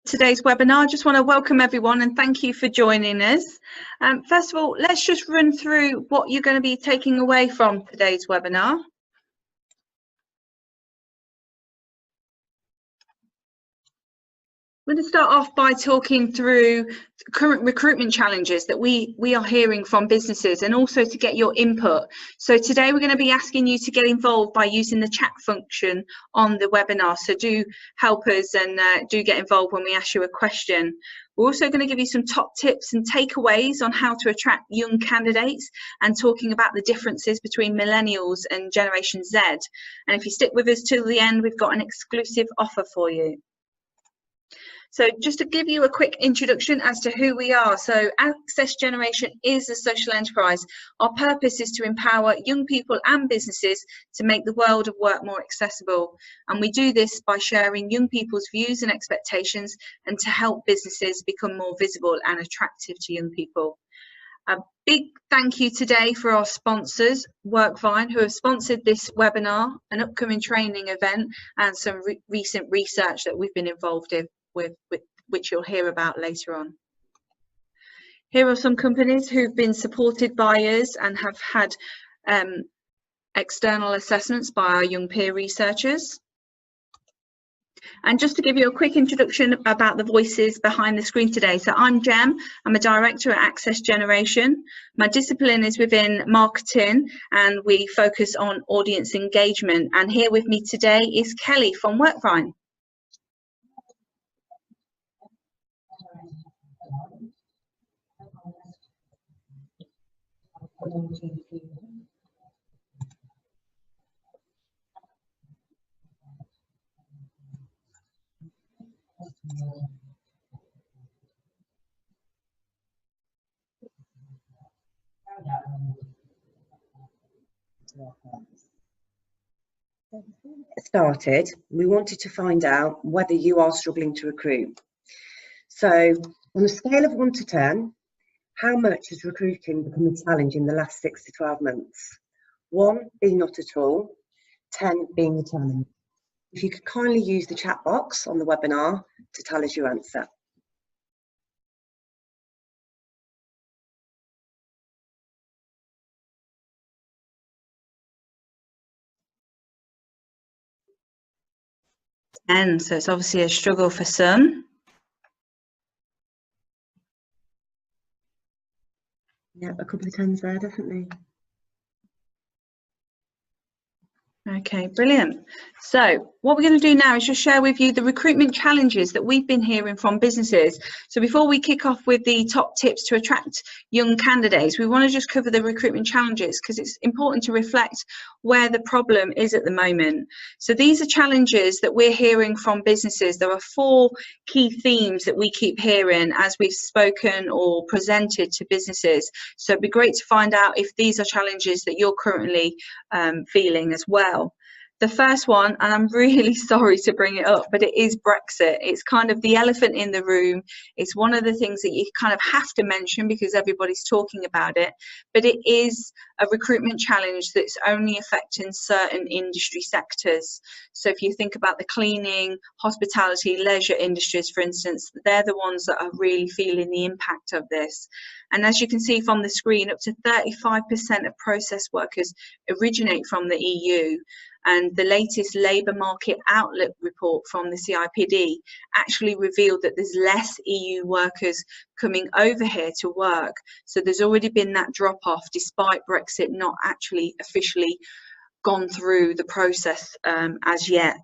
Today's webinar. I just want to welcome everyone and thank you for joining us. First of all, let's just run through what you're going to be taking away from today's webinar. I'm going to start off by talking through current recruitment challenges that we are hearing from businesses, and also to get your input. So today we're going to be asking you to get involved by using the chat function on the webinar. So do help us and do get involved when we ask you a question. We're also going to give you some top tips and takeaways on how to attract young candidates, and talking about the differences between millennials and Generation Z. And if you stick with us till the end, we've got an exclusive offer for you. So just to give you a quick introduction as to who we are. So Access Generation is a social enterprise. Our purpose is to empower young people and businesses to make the world of work more accessible. And we do this by sharing young people's views and expectations, and to help businesses become more visible and attractive to young people. A big thank you today for our sponsors, Workvine, who have sponsored this webinar, an upcoming training event, and some recent research that we've been involved in. With which you'll hear about later on. Here are some companies who've been supported by us and have had external assessments by our young peer researchers. And just to give you a quick introduction about the voices behind the screen today. So I'm Jem, I'm a director at Access Generation. My discipline is within marketing, and we focus on audience engagement. And here with me today is Kelly from Workvine. Started, we wanted to find out whether you are struggling to recruit. So on a scale of 1 to 10, how much has recruiting become a challenge in the last 6 to 12 months? 1 being not at all, 10 being a challenge. If you could kindly use the chat box on the webinar to tell us your answer. And so it's obviously a struggle for some. Yeah, a couple of 10s there, definitely. Okay, brilliant. So what we're going to do now is just share with you the recruitment challenges that we've been hearing from businesses. So before we kick off with the top tips to attract young candidates, we want to just cover the recruitment challenges, because it's important to reflect where the problem is at the moment. So these are challenges that we're hearing from businesses. There are 4 key themes that we keep hearing as we've spoken or presented to businesses. So it'd be great to find out if these are challenges that you're currently feeling as well. The first one, and I'm really sorry to bring it up, but it is Brexit. It's kind of the elephant in the room. It's one of the things that you kind of have to mention because everybody's talking about it, but it is a recruitment challenge that's only affecting certain industry sectors. So if you think about the cleaning, hospitality, leisure industries, for instance, they're the ones that are really feeling the impact of this. And as you can see from the screen, up to 35% of process workers originate from the EU. And the latest labour market outlook report from the CIPD actually revealed that there's less EU workers coming over here to work. So there's already been that drop off, despite Brexit not actually officially gone through the process as yet.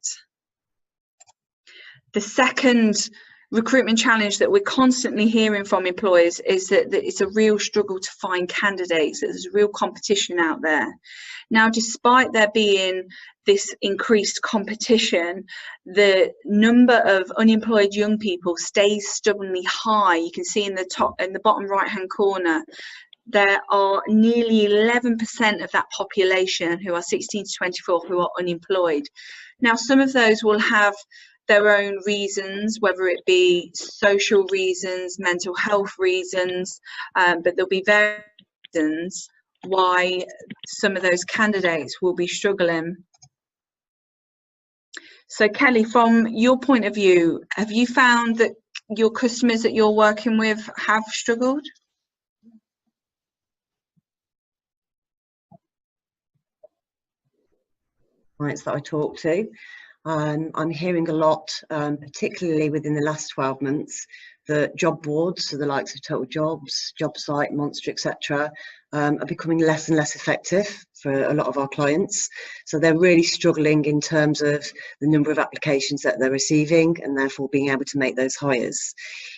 The second recruitment challenge that we're constantly hearing from employers is that it's a real struggle to find candidates. There's real competition out there. Now, despite there being this increased competition, the number of unemployed young people stays stubbornly high. You can see in the bottom right hand corner, there are nearly 11% of that population who are 16 to 24 who are unemployed. Now, some of those will have their own reasons, whether it be social reasons, mental health reasons, but there'll be various reasons why some of those candidates will be struggling. So Kelly, from your point of view, have you found that your customers that you're working with have struggled? Clients that I talk to, I'm hearing a lot, particularly within the last 12 months, that job boards, so the likes of Total Jobs, JobSite, Monster, etc., are becoming less and less effective for a lot of our clients. So they're really struggling in terms of the number of applications that they're receiving and therefore being able to make those hires.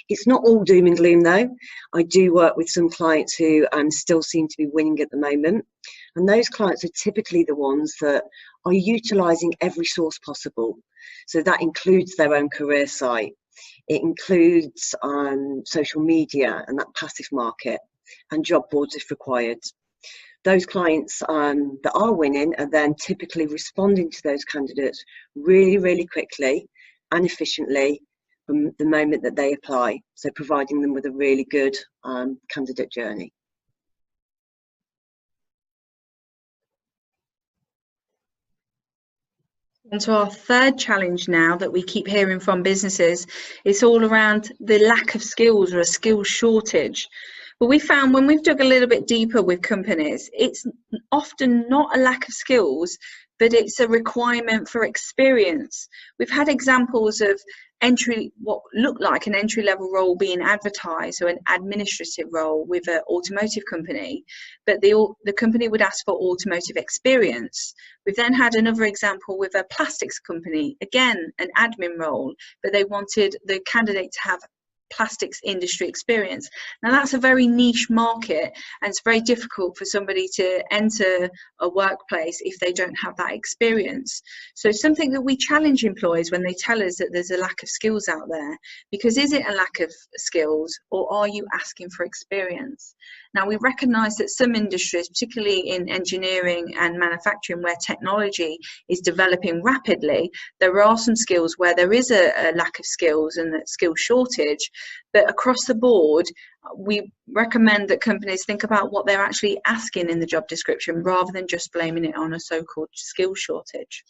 It's not all doom and gloom though. I do work with some clients who still seem to be winning at the moment. And those clients are typically the ones that are utilising every source possible. So that includes their own career site. It includes social media and that passive market, and job boards if required. Those clients that are winning are then typically responding to those candidates really, really quickly and efficiently from the moment that they apply. So providing them with a really good candidate journey. And so our third challenge now that we keep hearing from businesses, it's all around the lack of skills or a skills shortage. But we found when we've dug a little bit deeper with companies, it's often not a lack of skills, but it's a requirement for experience. We've had examples of what looked like an entry-level role being advertised, or an administrative role with an automotive company, but the company would ask for automotive experience. We've then had another example with a plastics company, again an admin role, but they wanted the candidate to have plastics industry experience. Now that's a very niche market, and it's very difficult for somebody to enter a workplace if they don't have that experience. So something that we challenge employers when they tell us that there's a lack of skills out there, because is it a lack of skills, or are you asking for experience? Now we recognize that some industries, particularly in engineering and manufacturing where technology is developing rapidly, there are some skills where there is a lack of skills and a skill shortage. But across the board, we recommend that companies think about what they're actually asking in the job description rather than just blaming it on a so-called skill shortage.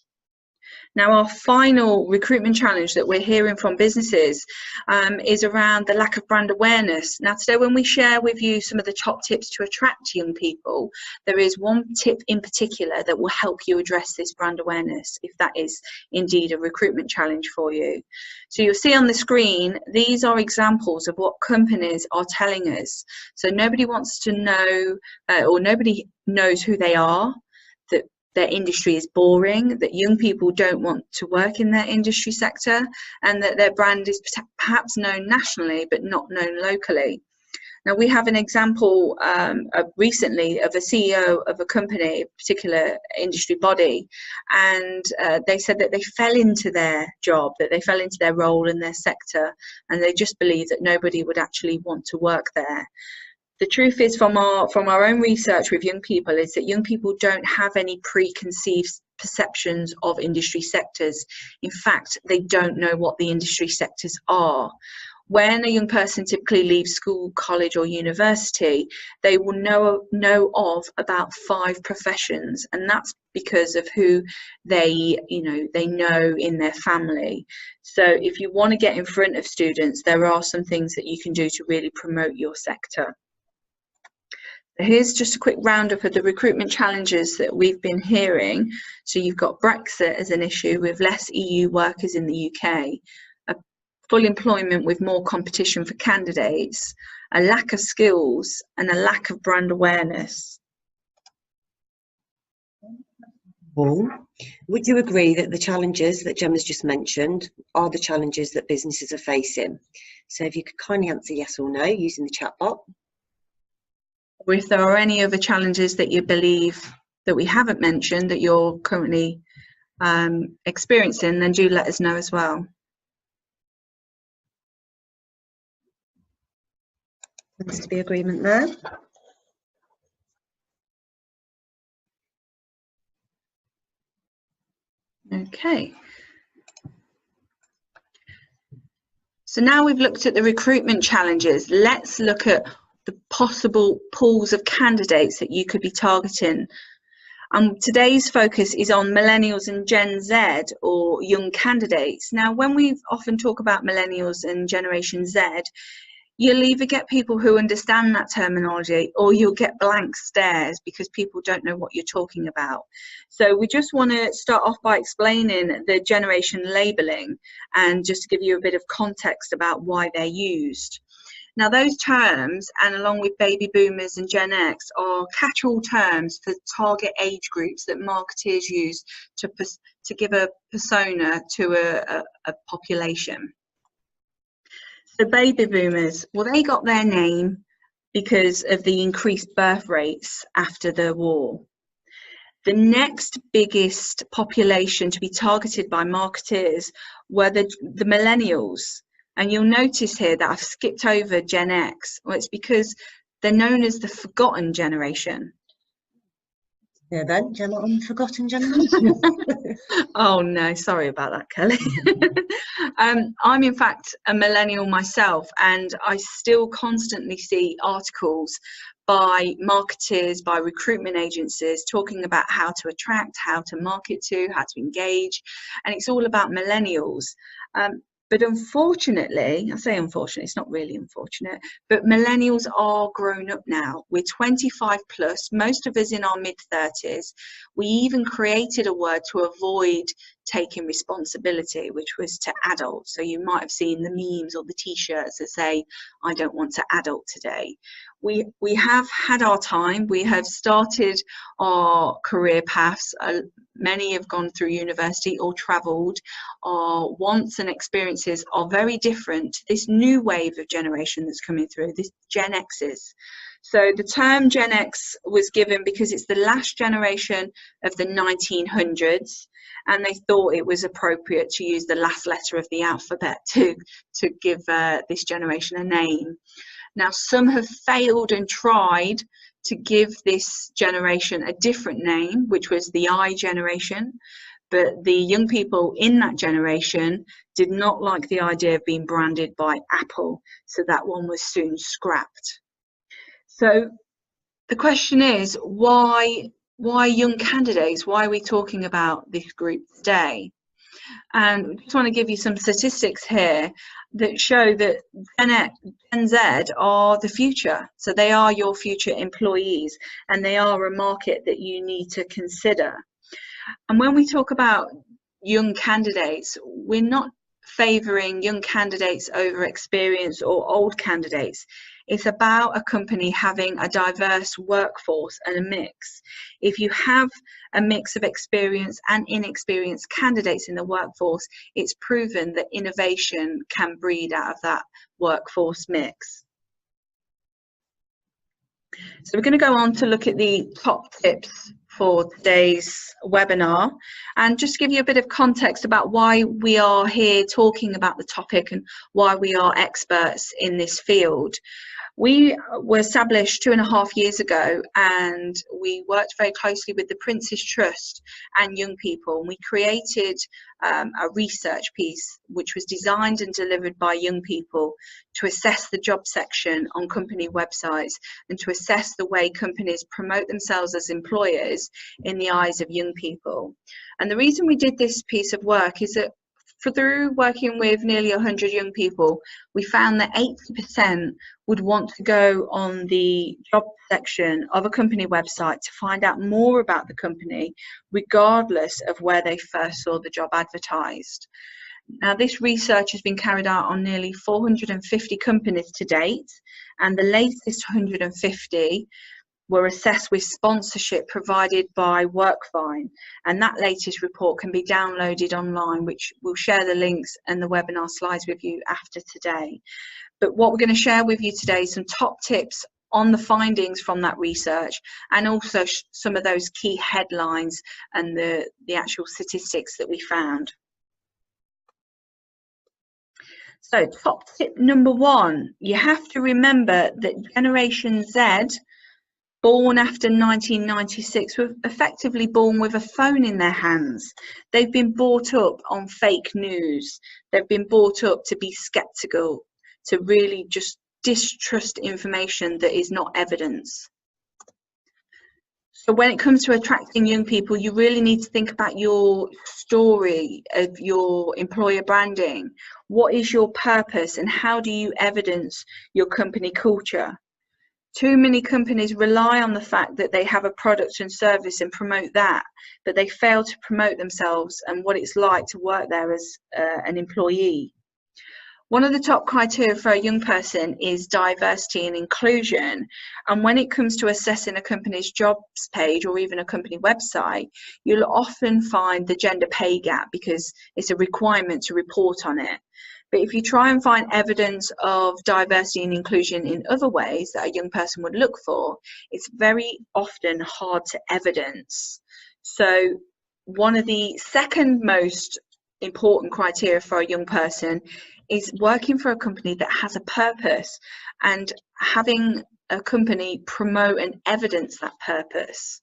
Now, our final recruitment challenge that we're hearing from businesses is around the lack of brand awareness. Now, today, when we share with you some of the top tips to attract young people, there is one tip in particular that will help you address this brand awareness, if that is indeed a recruitment challenge for you. So you'll see on the screen, these are examples of what companies are telling us. So nobody wants to know, or nobody knows who they are, that their industry is boring, that young people don't want to work in their industry sector, and that their brand is perhaps known nationally but not known locally. Now we have an example recently of a CEO of a company, a particular industry body, and they said that they fell into their job, that they fell into their role in their sector, and they just believed that nobody would actually want to work there. The truth is, from our own research with young people, is that young people don't have any preconceived perceptions of industry sectors. In fact, they don't know what the industry sectors are. When a young person typically leaves school, college or university, they will know of about 5 professions, and that's because of who they know in their family. So if you want to get in front of students, there are some things that you can do to really promote your sector. Here's just a quick roundup of the recruitment challenges that we've been hearing. So you've got Brexit as an issue with less EU workers in the UK, a full employment with more competition for candidates, a lack of skills, and a lack of brand awareness. Paul, would you agree that the challenges that Gemma's just mentioned are the challenges that businesses are facing? So if you could kindly answer yes or no using the chat box. Or if there are any other challenges that you believe that we haven't mentioned that you're currently experiencing, then do let us know as well. Seems to be agreement there. Okay. So now we've looked at the recruitment challenges. Let's look at the possible pools of candidates that you could be targeting. Today's focus is on millennials and Gen Z, or young candidates. Now, when we often talk about millennials and Generation Z, you'll either get people who understand that terminology, or you'll get blank stares because people don't know what you're talking about. So we just want to start off by explaining the generation labeling and just to give you a bit of context about why they're used. Now, those terms, and along with baby boomers and Gen X, are catch-all terms for target age groups that marketers use to give a persona to a population. So baby boomers, well, they got their name because of the increased birth rates after the war. The next biggest population to be targeted by marketers were the millennials. And you'll notice here that I've skipped over Gen X. Well, it's because they're known as the forgotten generation. Yeah, then, forgotten generation. Oh no, sorry about that, Kelly. I'm in fact a millennial myself, and I still constantly see articles by marketers, by recruitment agencies, talking about how to attract, how to market to, how to engage, and it's all about millennials. But unfortunately, I say unfortunately, it's not really unfortunate, but millennials are grown up now. We're 25 plus, most of us in our mid-30s. We even created a word to avoid taking responsibility, which was to adult. So you might have seen the memes or the t-shirts that say, I don't want to adult today. We have had our time. We have started our career paths. Many have gone through university or travelled. Our wants and experiences are very different to this new wave of generation that's coming through, this Gen Xs. So the term Gen X was given because it's the last generation of the 1900s, and they thought it was appropriate to use the last letter of the alphabet to give this generation a name. Now, some have failed and tried to give this generation a different name, which was the I generation, but the young people in that generation did not like the idea of being branded by Apple, so that one was soon scrapped. So the question is, why young candidates? Why are we talking about this group today? And I just want to give you some statistics here that show that Gen Z are the future. So they are your future employees, and they are a market that you need to consider. And when we talk about young candidates, we're not favouring young candidates over experienced or old candidates. It's about a company having a diverse workforce and a mix. If you have a mix of experienced and inexperienced candidates in the workforce, it's proven that innovation can breed out of that workforce mix. So we're going to go on to look at the top tips for today's webinar, and just give you a bit of context about why we are here talking about the topic and why we are experts in this field. We were established 2.5 years ago, and we worked very closely with the Prince's Trust and young people. And we created a research piece which was designed and delivered by young people to assess the job section on company websites and to assess the way companies promote themselves as employers in the eyes of young people. And the reason we did this piece of work is that through working with nearly 100 young people, we found that 80% would want to go on the job section of a company website to find out more about the company, regardless of where they first saw the job advertised. Now, this research has been carried out on nearly 450 companies to date, and the latest 150 were assessed with sponsorship provided by Workvine, and that latest report can be downloaded online, which we'll share the links and the webinar slides with you after today. But what we're going to share with you today is some top tips on the findings from that research, and also some of those key headlines and the actual statistics that we found. So top tip number 1, you have to remember that Generation Z, born after 1996, were effectively born with a phone in their hands. They've been brought up on fake news. They've been brought up to be skeptical, to really just distrust information that is not evidence. So when it comes to attracting young people, you really need to think about your story of your employer branding. What is your purpose and how do you evidence your company culture? Too many companies rely on the fact that they have a product and service and promote that, but they fail to promote themselves and what it's like to work there as an employee. One of the top criteria for a young person is diversity and inclusion. And when it comes to assessing a company's jobs page or even a company website, you'll often find the gender pay gap because it's a requirement to report on it. But if you try and find evidence of diversity and inclusion in other ways that a young person would look for, it's very often hard to evidence. So one of the second most important criteria for a young person is working for a company that has a purpose and having a company promote and evidence that purpose.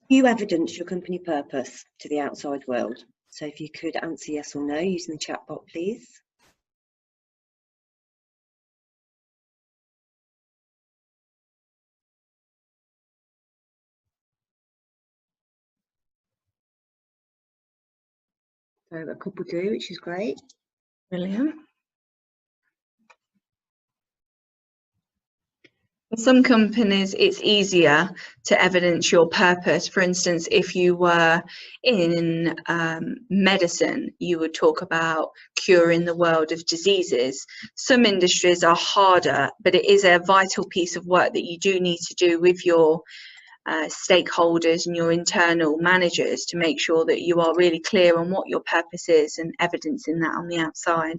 You evidence your company purpose to the outside world. So if you could answer yes or no using the chat box, please. So a couple do, which is great. Brilliant. For some companies, it's easier to evidence your purpose. For instance, if you were in medicine, you would talk about curing the world of diseases. Some industries are harder, but it is a vital piece of work that you do need to do with your stakeholders and your internal managers to make sure that you are really clear on what your purpose is and evidencing that on the outside.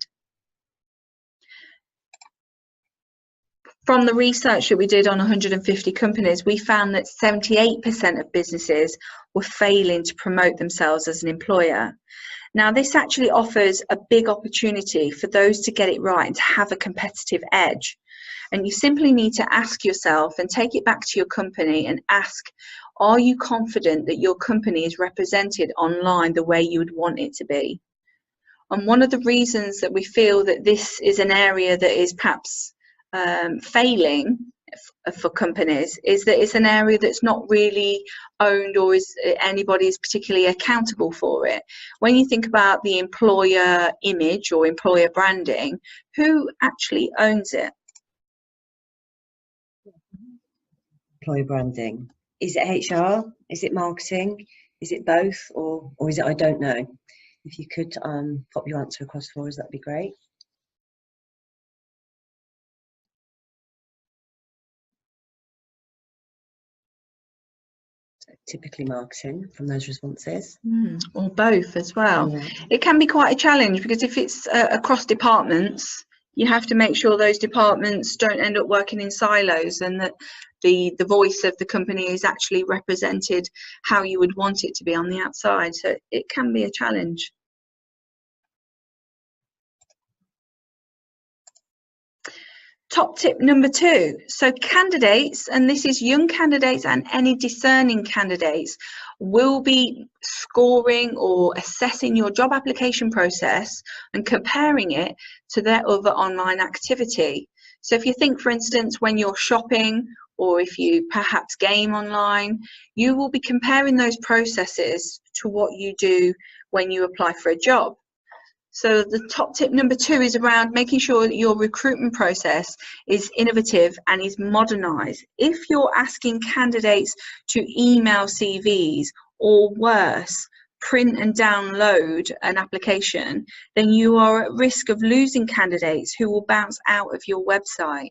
From the research that we did on 150 companies, we found that 78% of businesses were failing to promote themselves as an employer. Now, this actually offers a big opportunity for those to get it right and to have a competitive edge. And you simply need to ask yourself and take it back to your company and ask, are you confident that your company is represented online the way you would want it to be? And one of the reasons that we feel that this is an area that is perhaps failing for companies is that it's an area that's not really owned or is anybody is particularly accountable for it. When you think about the employer image or employer branding, who actually owns it? Employer branding. Is it HR? Is it marketing? Is it both? Or is it I don't know? If you could pop your answer across for us, that'd be great. Typically marketing from those responses. Or both as well. Yeah. It can be quite a challenge because if it's across departments, you have to make sure those departments don't end up working in silos and that the voice of the company is actually represented how you would want it to be on the outside. So it can be a challenge. Top tip number 2. So candidates, and this is young candidates and any discerning candidates, will be scoring or assessing your job application process and comparing it to their other online activity. So if you think, for instance, when you're shopping or if you perhaps game online, you will be comparing those processes to what you do when you apply for a job. So the top tip number 2 is around making sure that your recruitment process is innovative and is modernized. If you're asking candidates to email CVs or worse, print and download an application, then you are at risk of losing candidates who will bounce out of your website.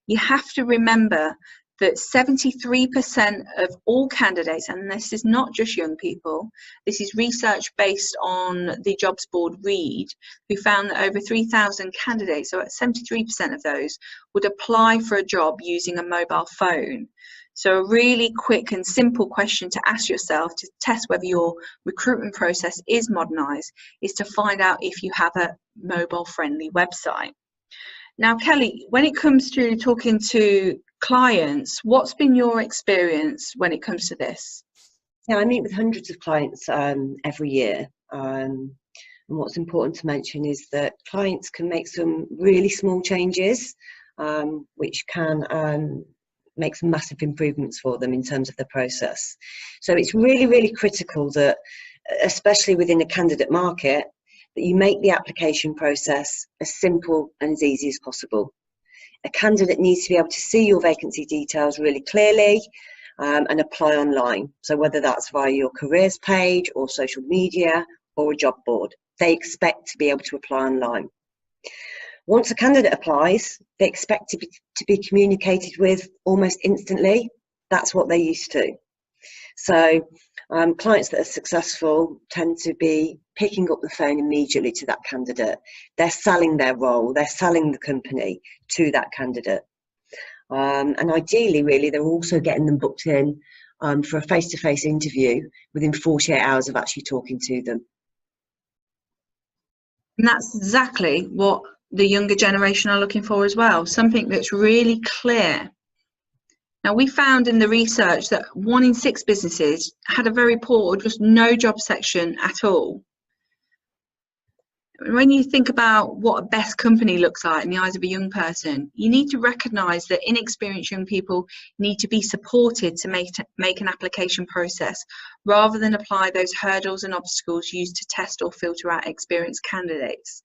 You have to remember that 73% of all candidates, and this is not just young people, this is research based on the jobs board Reed, who found that over 3,000 candidates, so at 73% of those, would apply for a job using a mobile phone. So a really quick and simple question to ask yourself to test whether your recruitment process is modernized is to find out if you have a mobile friendly website. Now, Kelly, when it comes to talking to clients, what's been your experience when it comes to this? Yeah, I meet with hundreds of clients every year. And what's important to mention is that clients can make some really small changes which can make some massive improvements for them in terms of the process. So it's really, really critical that, especially within the candidate market, that you make the application process as simple and as easy as possible. A candidate needs to be able to see your vacancy details really clearly and apply online. So whether that's via your careers page or social media or a job board, they expect to be able to apply online. Once a candidate applies, they expect to be communicated with almost instantly. That's what they're used to. So clients that are successful tend to be picking up the phone immediately to that candidate. They're selling their role, they're selling the company to that candidate. And ideally, really, they're also getting them booked in for a face-to-face interview within 48 hours of actually talking to them. And that's exactly what the younger generation are looking for as well, something that's really clear. Now, we found in the research that 1 in 6 businesses had a very poor or just no job section at all. When you think about what a best company looks like in the eyes of a young person, you need to recognise that inexperienced young people need to be supported to make an application process, rather than apply those hurdles and obstacles used to test or filter out experienced candidates.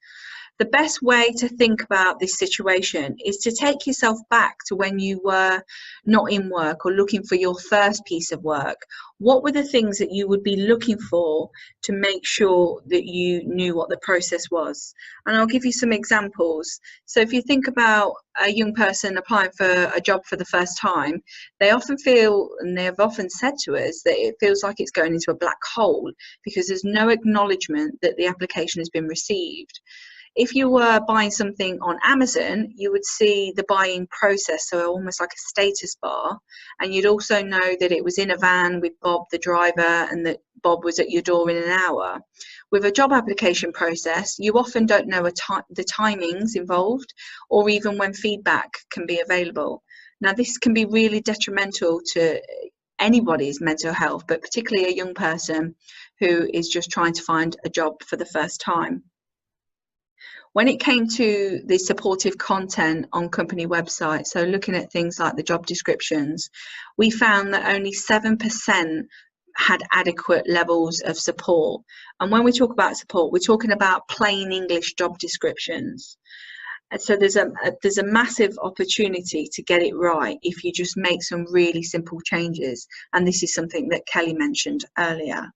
The best way to think about this situation is to take yourself back to when you were not in work or looking for your first piece of work. What were the things that you would be looking for to make sure that you knew what the process was? And I'll give you some examples. So if you think about a young person applying for a job for the first time, they often feel, and they have often said to us, that it feels like it's going into a black hole because there's no acknowledgement that the application has been received. If you were buying something on Amazon, you would see the buying process, so almost like a status bar, and you'd also know that it was in a van with Bob the driver and that Bob was at your door in an hour. With a job application process, you often don't know the timings involved or even when feedback can be available. Now, this can be really detrimental to anybody's mental health, but particularly a young person who is just trying to find a job for the first time. When it came to the supportive content on company websites, so looking at things like the job descriptions, we found that only 7% had adequate levels of support. And when we talk about support, we're talking about plain English job descriptions. And so there's a massive opportunity to get it right if you just make some really simple changes. And this is something that Kelly mentioned earlier.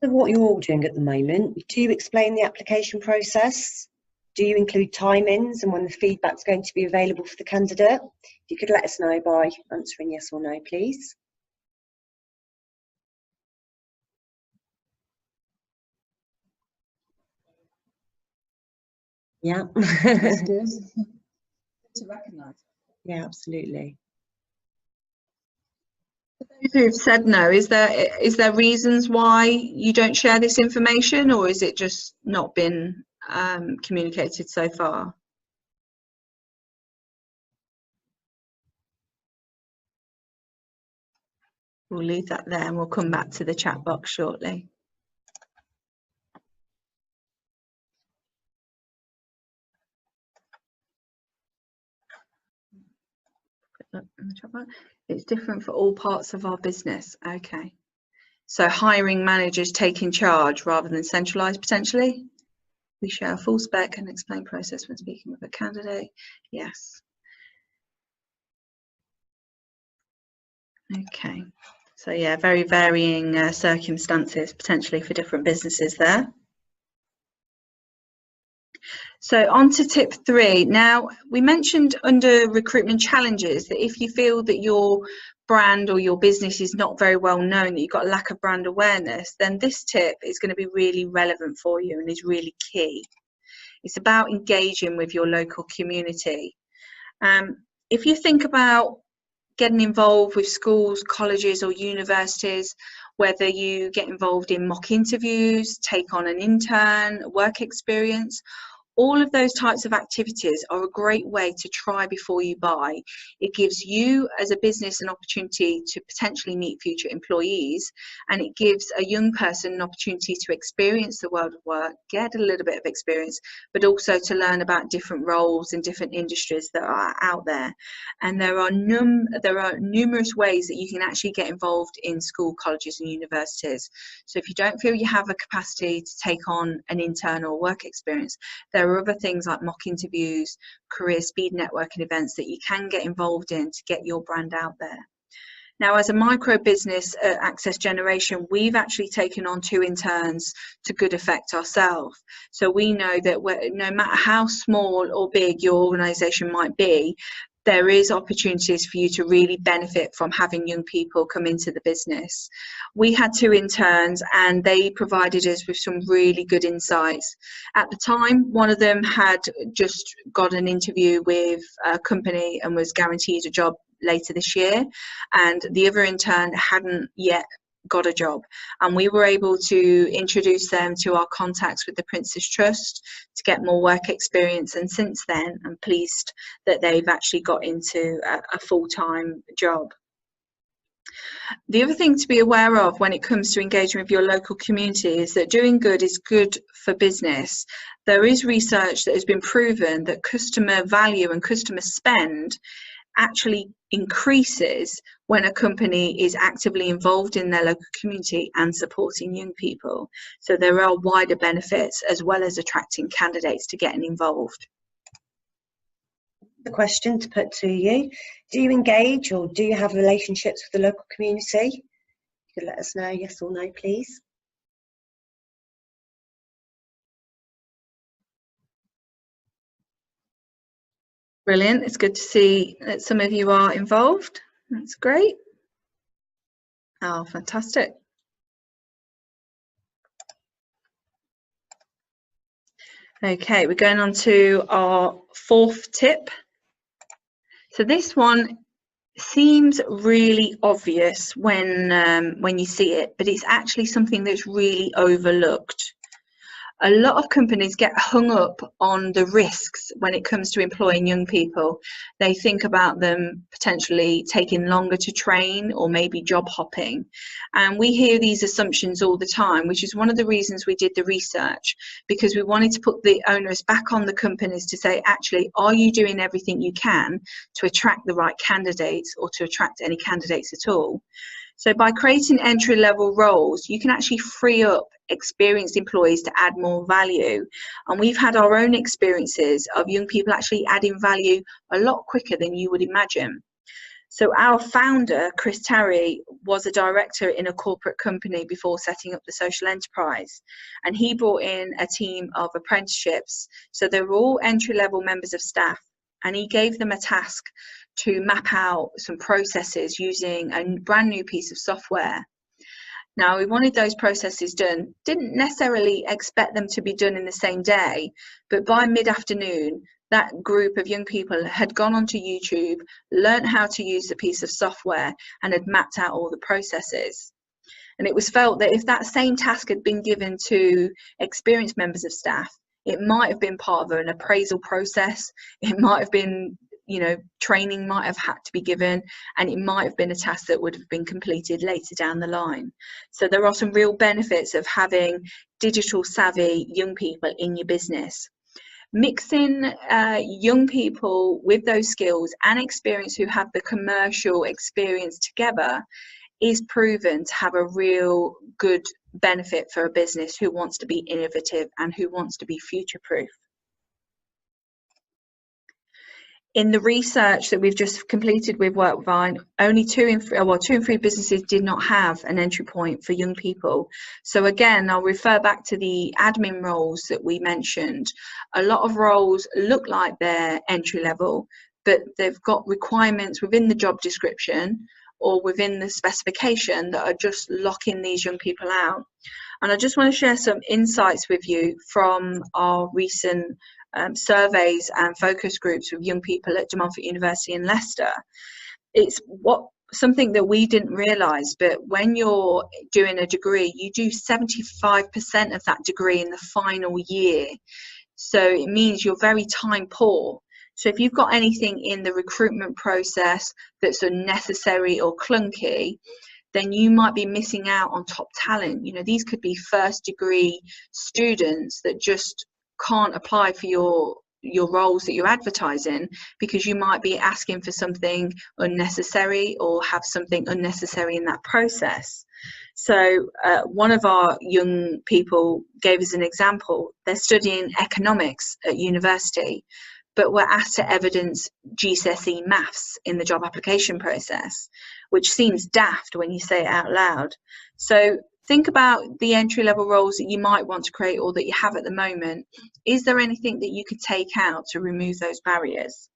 Of what you're all doing at the moment, do you explain the application process? Do you include timings and when the feedback's going to be available for the candidate? If you could let us know by answering yes or no, please. Yeah. That's good to recognise. Yeah, absolutely. Those who've said no, is there reasons why you don't share this information, or is it just not been communicated so far? We'll leave that there and we'll come back to the chat box shortly. It's different for all parts of our business. Okay. So hiring managers taking charge rather than centralised potentially. We share a full spec and explain process when speaking with a candidate. Yes. Okay. So yeah, very varying circumstances potentially for different businesses there. So on to tip 3. Now, we mentioned under recruitment challenges that if you feel that your brand or your business is not very well known, that you've got a lack of brand awareness, then this tip is going to be really relevant for you and is really key. It's about engaging with your local community. If you think about getting involved with schools, colleges or universities, whether you get involved in mock interviews, take on an intern, work experience, all of those types of activities are a great way to try before you buy. It gives you as a business an opportunity to potentially meet future employees, and it gives a young person an opportunity to experience the world of work, get a little bit of experience, but also to learn about different roles and different industries that are out there. And there are numerous ways that you can actually get involved in school, colleges and universities. So if you don't feel you have a capacity to take on an internal work experience, there are other things like mock interviews, career speed networking events that you can get involved in to get your brand out there. Now, as a micro business at Access Generation, we've actually taken on 2 interns to good effect ourselves. So we know that no matter how small or big your organisation might be, there is opportunities for you to really benefit from having young people come into the business. We had 2 interns and they provided us with some really good insights. At the time, one of them had just got an interview with a company and was guaranteed a job later this year, and the other intern hadn't yet got a job, and we were able to introduce them to our contacts with the Prince's Trust to get more work experience, and since then I'm pleased that they've actually got into a full-time job. The other thing to be aware of when it comes to engaging with your local community is that doing good is good for business. There is research that has been proven that customer value and customer spend actually increases when a company is actively involved in their local community and supporting young people. So there are wider benefits as well as attracting candidates to getting involved. The question to put to you: do you engage or do you have relationships with the local community? You could let us know, yes or no, please. Brilliant. It's good to see that some of you are involved. That's great. Oh, fantastic. Okay, we're going on to our 4th tip. So this one seems really obvious when you see it, but it's actually something that's really overlooked. A lot of companies get hung up on the risks when it comes to employing young people. They think about them potentially taking longer to train or maybe job hopping. And we hear these assumptions all the time, which is one of the reasons we did the research, because we wanted to put the onus back on the companies to say, actually, are you doing everything you can to attract the right candidates or to attract any candidates at all? So by creating entry-level roles, you can actually free up experienced employees to add more value. And we've had our own experiences of young people actually adding value a lot quicker than you would imagine. So our founder, Chris Terry, was a director in a corporate company before setting up the social enterprise. And he brought in a team of apprenticeships. So they were all entry-level members of staff. And he gave them a task to map out some processes using a brand new piece of software. Now, we wanted those processes done, didn't necessarily expect them to be done in the same day, but by mid-afternoon, that group of young people had gone onto YouTube, learned how to use the piece of software, and had mapped out all the processes. And it was felt that if that same task had been given to experienced members of staff, it might have been part of an appraisal process, it might have been, training might have had to be given, and it might have been a task that would have been completed later down the line. So there are some real benefits of having digital savvy young people in your business. Mixing young people with those skills and experience who have the commercial experience together is proven to have a real good benefit for a business who wants to be innovative and who wants to be future-proof. In the research that we've just completed with Workvine, only 2 in 3 businesses did not have an entry point for young people. So again, I'll refer back to the admin roles that we mentioned. A lot of roles look like they're entry level, but they've got requirements within the job description or within the specification that are just locking these young people out. And I just want to share some insights with you from our recent surveys and focus groups with young people at De Montfort University in Leicester. It's something that we didn't realise, but when you're doing a degree, you do 75% of that degree in the final year. So it means you're very time poor. So if you've got anything in the recruitment process that's unnecessary or clunky, then you might be missing out on top talent. You know, these could be first degree students that just can't apply for your roles that you're advertising because you might be asking for something unnecessary or have something unnecessary in that process. So one of our young people gave us an example. They're studying economics at university, but were asked to evidence GCSE maths in the job application process, which seems daft when you say it out loud. So think about the entry-level roles that you might want to create or that you have at the moment. Is there anything that you could take out to remove those barriers?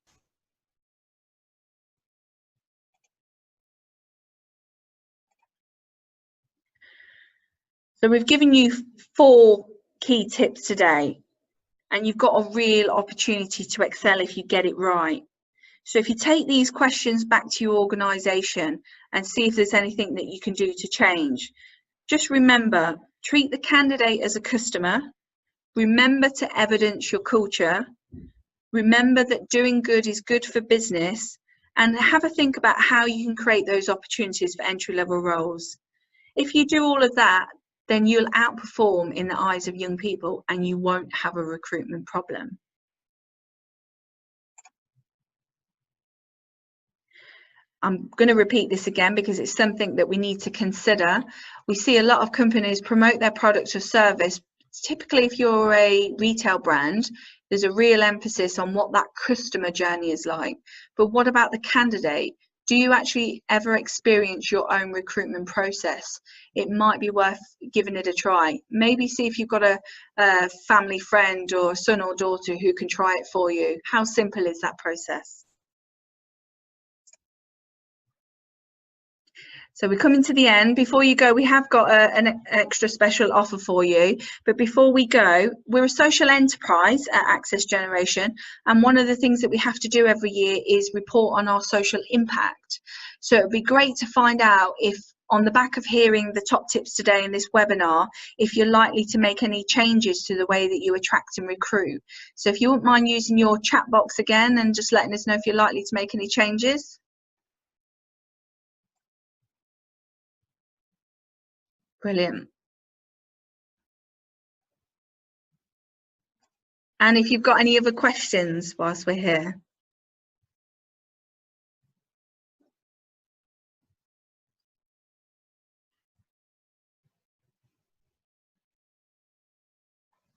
So we've given you 4 key tips today, and you've got a real opportunity to excel if you get it right. So if you take these questions back to your organisation and see if there's anything that you can do to change, just remember, treat the candidate as a customer, remember to evidence your culture, remember that doing good is good for business, and have a think about how you can create those opportunities for entry-level roles. If you do all of that, then you'll outperform in the eyes of young people and you won't have a recruitment problem. I'm going to repeat this again because it's something that we need to consider. We see a lot of companies promote their product or service. Typically, if you're a retail brand, there's a real emphasis on what that customer journey is like. But what about the candidate? Do you actually ever experience your own recruitment process? It might be worth giving it a try. Maybe see if you've got a family friend or a son or daughter who can try it for you. How simple is that process? So we're coming to the end. Before you go, we have got an extra special offer for you. But before we go, we're a social enterprise at Access Generation. And one of the things that we have to do every year is report on our social impact. So it'd be great to find out if, on the back of hearing the top tips today in this webinar, if you're likely to make any changes to the way that you attract and recruit. So if you wouldn't mind using your chat box again and just letting us know if you're likely to make any changes. Brilliant. And if you've got any other questions whilst we're here.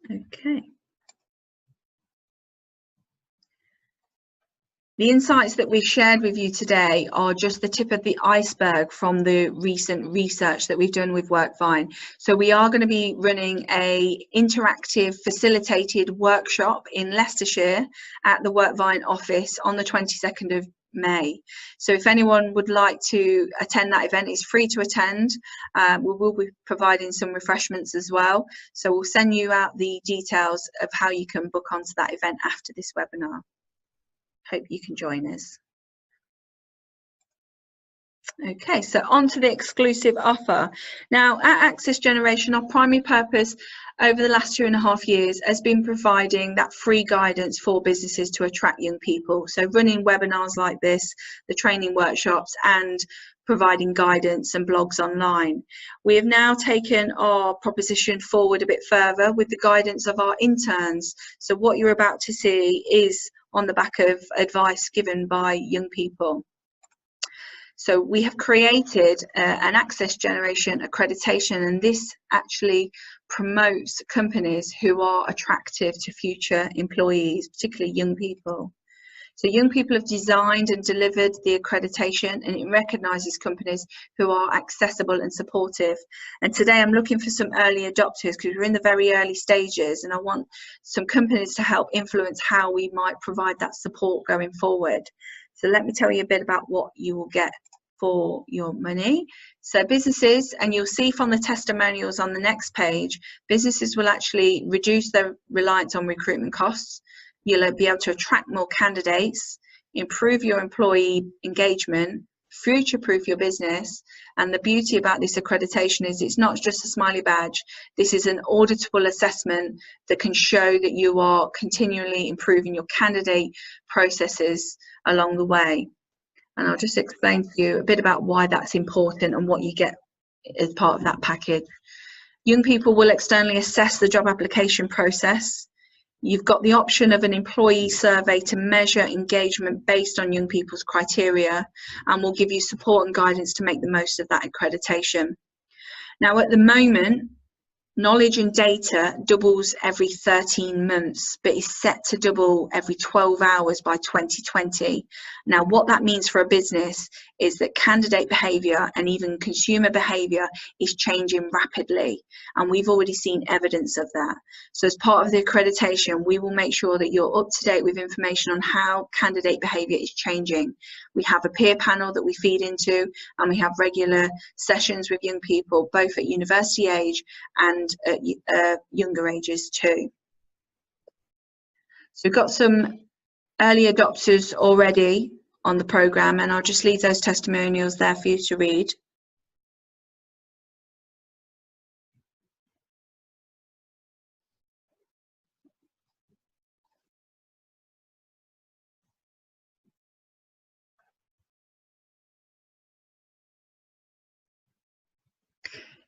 Okay. The insights that we've shared with you today are just the tip of the iceberg from the recent research that we've done with Workvine. So we are going to be running an interactive facilitated workshop in Leicestershire at the Workvine office on the 22nd of May. So if anyone would like to attend that event, it's free to attend. We will be providing some refreshments as well. So we'll send you out the details of how you can book onto that event after this webinar. Hope you can join us. Okay, so on to the exclusive offer. Now, at Access Generation, our primary purpose over the last 2.5 years has been providing that free guidance for businesses to attract young people. So running webinars like this, the training workshops, and providing guidance and blogs online. We have now taken our proposition forward a bit further with the guidance of our interns. So what you're about to see is on the back of advice given by young people. So we have created an Access Generation accreditation, and this actually promotes companies who are attractive to future employees, particularly young people. So young people have designed and delivered the accreditation, and it recognises companies who are accessible and supportive. And today I'm looking for some early adopters because we're in the very early stages, and I want some companies to help influence how we might provide that support going forward. So let me tell you a bit about what you will get for your money. So businesses, and you'll see from the testimonials on the next page, businesses will actually reduce their reliance on recruitment costs. You'll be able to attract more candidates, improve your employee engagement, future-proof your business. And the beauty about this accreditation is it's not just a smiley badge. This is an auditable assessment that can show that you are continually improving your candidate processes along the way. And I'll just explain to you a bit about why that's important and what you get as part of that package. Young people will externally assess the job application process. You've got the option of an employee survey to measure engagement based on young people's criteria, and will give you support and guidance to make the most of that accreditation. Now, at the moment, knowledge and data doubles every 13 months, but is set to double every 12 hours by 2020. Now, what that means for a business is that candidate behaviour and even consumer behaviour is changing rapidly, and we've already seen evidence of that. So as part of the accreditation, we will make sure that you're up to date with information on how candidate behaviour is changing. We have a peer panel that we feed into, and we have regular sessions with young people, both at university age and at younger ages too. So we've got some early adopters already on the programme, and I'll just leave those testimonials there for you to read.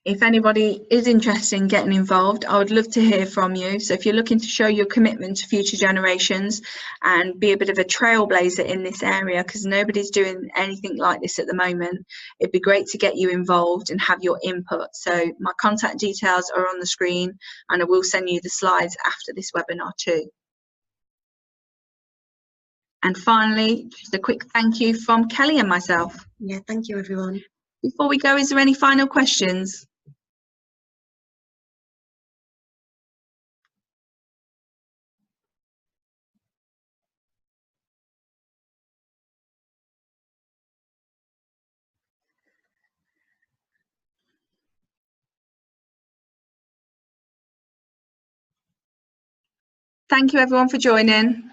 If anybody is interested in getting involved, I would love to hear from you. So if you're looking to show your commitment to future generations and be a bit of a trailblazer in this area, because nobody's doing anything like this at the moment, it'd be great to get you involved and have your input. So my contact details are on the screen, and I will send you the slides after this webinar too. And finally, just a quick thank you from Kelly and myself. Yeah, thank you everyone. Before we go, is there any final questions? Thank you everyone for joining.